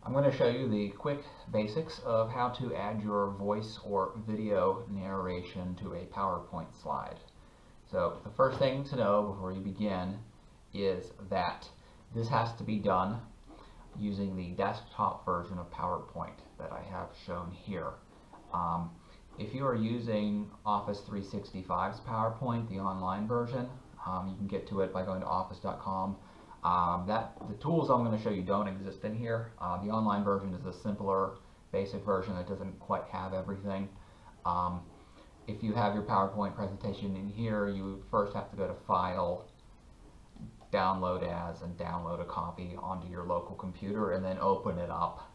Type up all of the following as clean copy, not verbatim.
I'm going to show you the quick basics of how to add your voice or video narration to a PowerPoint slide. So the first thing to know before you begin is that this has to be done using the desktop version of PowerPoint that I have shown here. If you are using Office 365's PowerPoint, the online version, you can get to it by going to office.com. The tools I'm going to show you don't exist in here. The online version is a simpler, basic version that doesn't quite have everything. If you have your PowerPoint presentation in here, you first have to go to File, Download As, and download a copy onto your local computer, and then open it up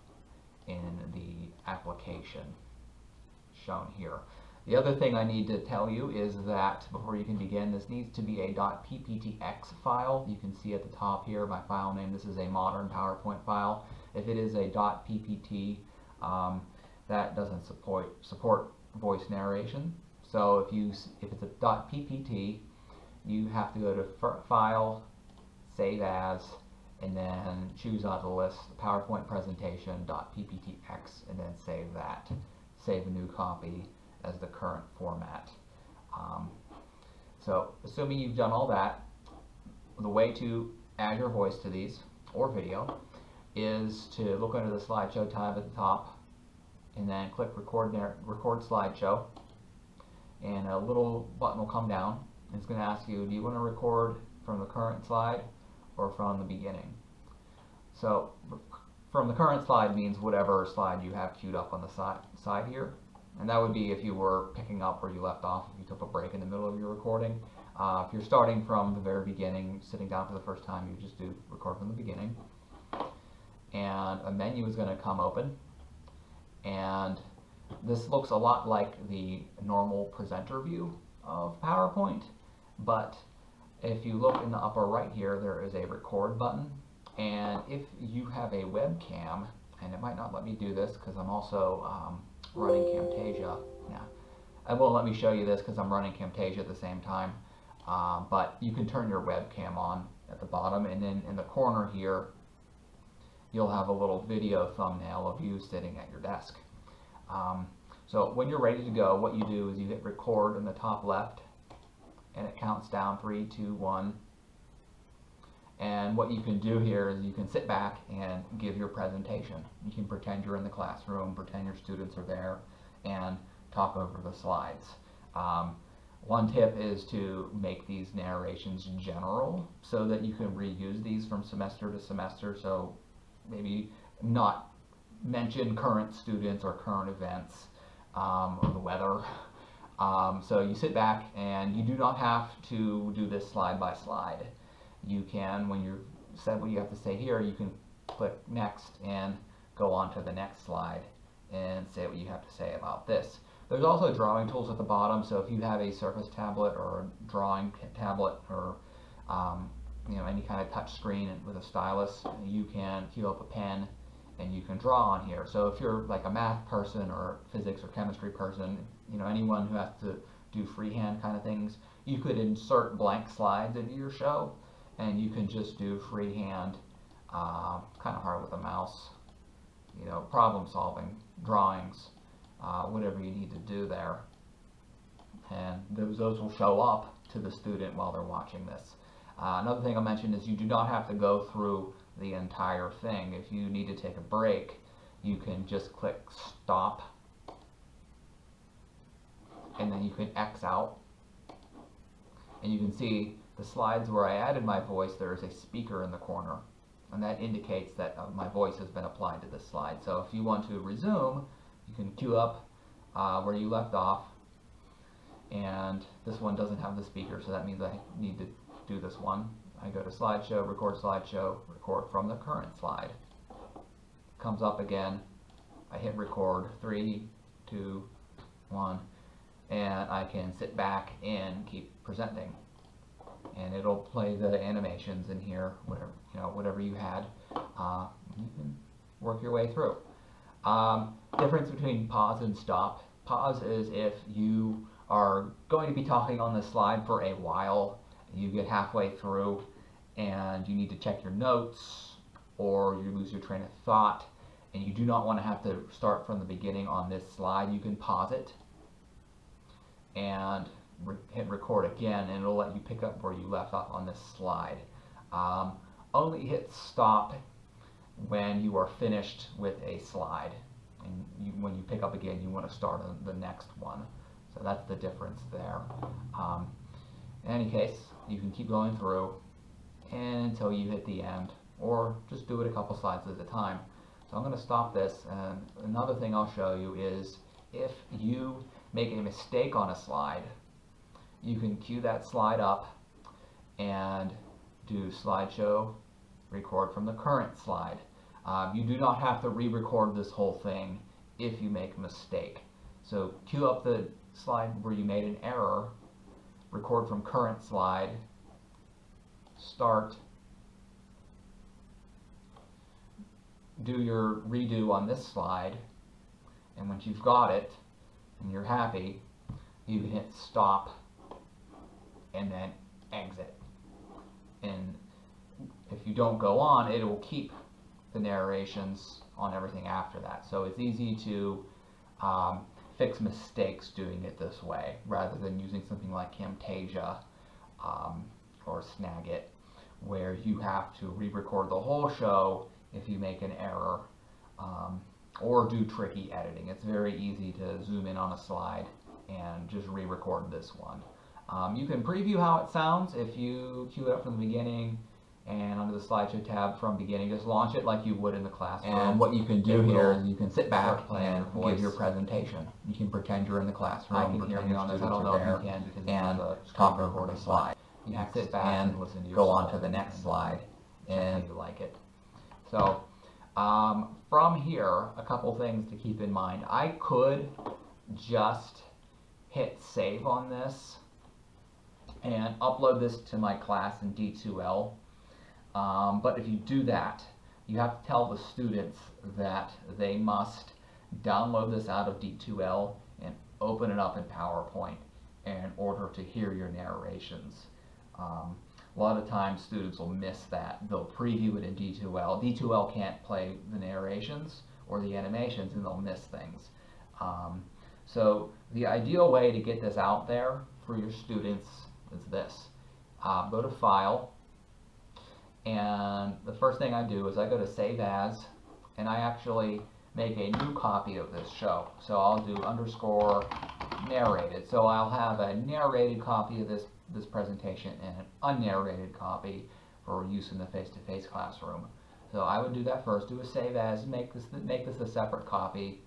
in the application shown here. The other thing I need to tell you is that before you can begin, this needs to be a .pptx file. You can see at the top here my file name. This is a modern PowerPoint file. If it is a .ppt, that doesn't support voice narration. So if it's a .ppt, you have to go to File, Save As, and then choose out of the list PowerPoint presentation .pptx, and then save that. Save a new copy as the current format. So assuming you've done all that, the way to add your voice to these or video is to look under the slideshow tab at the top and then click record slideshow, and a little button will come down. It's going to ask you, do you want to record from the current slide or from the beginning? So from the current slide means whatever slide you have queued up on the side here. And that would be if you were picking up where you left off, if you took a break in the middle of your recording. If you're starting from the very beginning, sitting down for the first time, you just do record from the beginning. And a menu is going to come open. And this looks a lot like the normal presenter view of PowerPoint. But if you look in the upper right here, there is a record button. And if you have a webcam, and it might not let me do this because I'm also running Camtasia. Yeah, it won't let me show you this because I'm running Camtasia at the same time. But you can turn your webcam on at the bottom, and then in the corner here, you'll have a little video thumbnail of you sitting at your desk. So when you're ready to go, what you do is you hit record in the top left, and it counts down 3, 2, 1. And what you can do here is you can sit back and give your presentation. You can pretend you're in the classroom, pretend your students are there, and talk over the slides. One tip is to make these narrations general so that you can reuse these from semester to semester. So maybe not mention current students or current events or the weather. So you sit back, and you do not have to do this slide by slide. You can, when you've said what you have to say here, you can click next and go on to the next slide and say what you have to say about this. There's also drawing tools at the bottom, so if you have a Surface tablet or a drawing tablet or any kind of touch screen with a stylus, you can queue up a pen and you can draw on here. So if you're like a math person or physics or chemistry person, anyone who has to do freehand kind of things, you could insert blank slides into your show. And you can just do freehand, kind of hard with a mouse, problem solving, drawings, whatever you need to do there. And those will show up to the student while they're watching this. Another thing I'll mention is you do not have to go through the entire thing. If you need to take a break, you can just click stop, and then you can X out, and you can see the slides where I added my voice, there is a speaker in the corner, and that indicates that my voice has been applied to this slide. So if you want to resume, you can queue up where you left off, and this one doesn't have the speaker, so that means I need to do this one. I go to slideshow, record from the current slide. Comes up again, I hit record, 3, 2, 1, and I can sit back and keep presenting. And it'll play the animations in here, whatever you had. You can work your way through. Difference between pause and stop. Pause is if you are going to be talking on the slide for a while, you get halfway through and you need to check your notes, or you lose your train of thought, and you do not want to have to start from the beginning on this slide, you can pause it and hit record again, and it'll let you pick up where you left off on this slide. Only hit stop when you are finished with a slide, and when you pick up again, you want to start on the next one. So that's the difference there. In any case, you can keep going through until you hit the end, or just do it a couple slides at a time. So I'm going to stop this, and another thing I'll show you is if you make a mistake on a slide, you can cue that slide up and do slideshow, record from the current slide. You do not have to re-record this whole thing if you make a mistake. So cue up the slide where you made an error, record from current slide, start, do your redo on this slide, and once you've got it and you're happy, you can hit stop and then exit. And if you don't go on, it will keep the narrations on everything after that. So it's easy to fix mistakes doing it this way, rather than using something like Camtasia or Snagit, where you have to re-record the whole show if you make an error, or do tricky editing. It's very easy to zoom in on a slide and just re-record this one. You can preview how it sounds if you cue it up from the beginning, and under the slideshow tab from beginning, just launch it like you would in the classroom. And what you can do here is you can sit back and give your presentation. You can pretend you're in the classroom. I can hear me on this. I don't know if you can, because and talk over the slide. You can sit back and listen to go on to the next slide, and you like it. So from here, a couple things to keep in mind. I could just hit save on this and upload this to my class in D2L. But if you do that, you have to tell the students that they must download this out of D2L and open it up in PowerPoint in order to hear your narrations. A lot of times students will miss that. They'll preview it in D2L. D2L can't play the narrations or the animations, and they'll miss things. So the ideal way to get this out there for your students is this. Go to File, and the first thing I do is I go to Save As, and I actually make a new copy of this show. So I'll do _narrated. So I'll have a narrated copy of this presentation and an unnarrated copy for use in the face-to-face classroom. So I would do that first, do a Save As, make this a separate copy,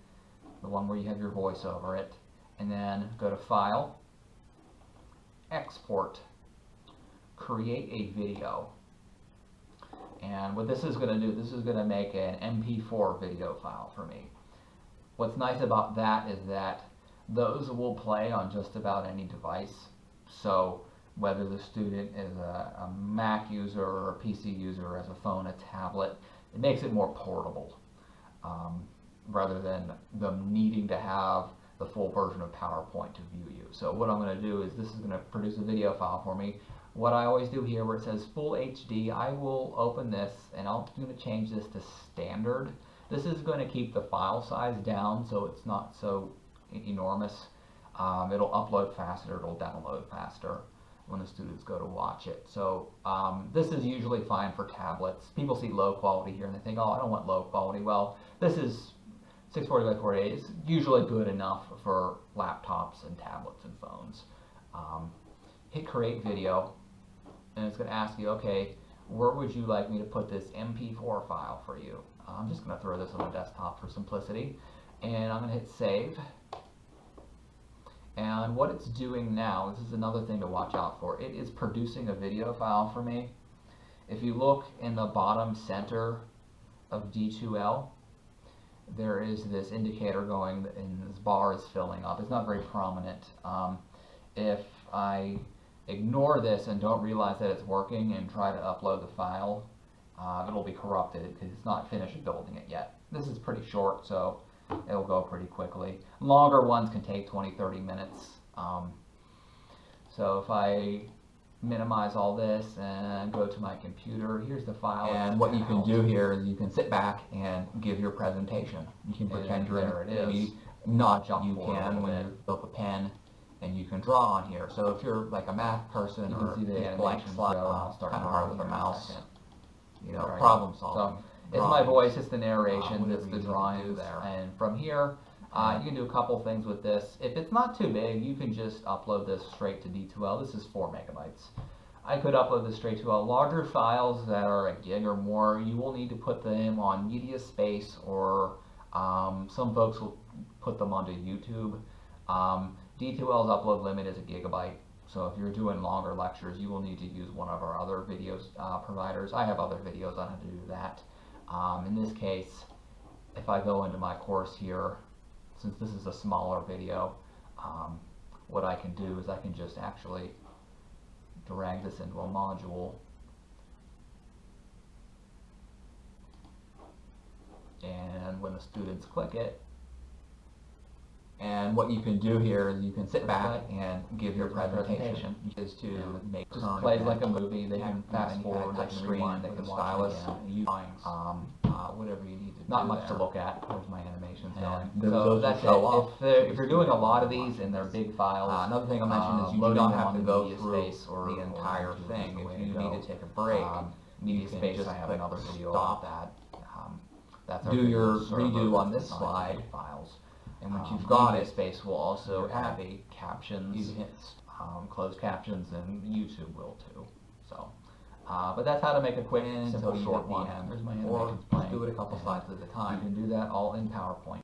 the one where you have your voice over it, and then go to File, Export, Create a Video. And what this is going to do, this is going to make an MP4 video file for me. What's nice about that is that those will play on just about any device. So whether the student is a Mac user or a PC user, as a phone, a tablet, it makes it more portable, rather than them needing to have the full version of PowerPoint to view you. So what I'm going to do is this is going to produce a video file for me. What I always do here, where it says Full HD, I will open this, and I'm going to change this to standard. This is going to keep the file size down so it's not so enormous. It'll upload faster, it'll download faster when the students go to watch it. So this is usually fine for tablets. People see low quality here and they think, oh, I don't want low quality. Well, this is 640 by 480. It's usually good enough for laptops and tablets and phones. Hit Create Video, and it's going to ask you, okay, where would you like me to put this MP4 file for you? I'm just going to throw this on the desktop for simplicity, and I'm going to hit Save. And what it's doing now, this is another thing to watch out for, it is producing a video file for me. If you look in the bottom center of D2L, there is this indicator going, and this bar is filling up. It's not very prominent. If I ignore this and don't realize that it's working and try to upload the file, it'll be corrupted because it's not finished building it yet. This is pretty short, so it'll go pretty quickly. Longer ones can take 20-30 minutes. So if I minimize all this and go to my computer. Here's the file. And what you can do here is you can sit back and give your presentation. You can pretend you're there it is. maybe not you can when you fill up a pen, and you can draw on here. So if you're like a math person, you or can see the blank slide, kind of hard with a mouse. You know, Right. problem solving. So it's my voice, it's the narration, whatever it's you the need to do drawings, there. and from here you can do a couple things with this. If it's not too big, you can just upload this straight to D2L. This is 4 megabytes. I could upload this straight to larger files that are a gig or more. You will need to put them on media space, or some folks will put them onto YouTube. D2L's upload limit is a gigabyte. So if you're doing longer lectures, you will need to use one of our other videos providers. I have other videos on how to do that. In this case, if I go into my course here, since this is a smaller video, what I can do is I can just actually drag this into a module, and when the students click it, and what you can do here is you can sit back and give your presentation. Is to make just plays like a movie. They can fast forward, they can rewind, they can stylus, whatever you need to do. not much there. to look at. There's my animations And going. so Those that's will it. show off. If you're doing a lot of these and they're big files, Another thing I'll mention is you loading don't them have to onto go media through space or the entire YouTube is thing. the way If to you go. need to take a break, Media you can space, just I have click another video stop, about that. That's do your server redo on that's this designed for slide, big files. and once you've got media it, space will also you're have happy. captions, you hit closed captions, and YouTube will too. So, but that's how to make a quick, until simple, you short hit the one. end, There's my or animations just playing. do it a couple And slides at a You time. can do that all in PowerPoint.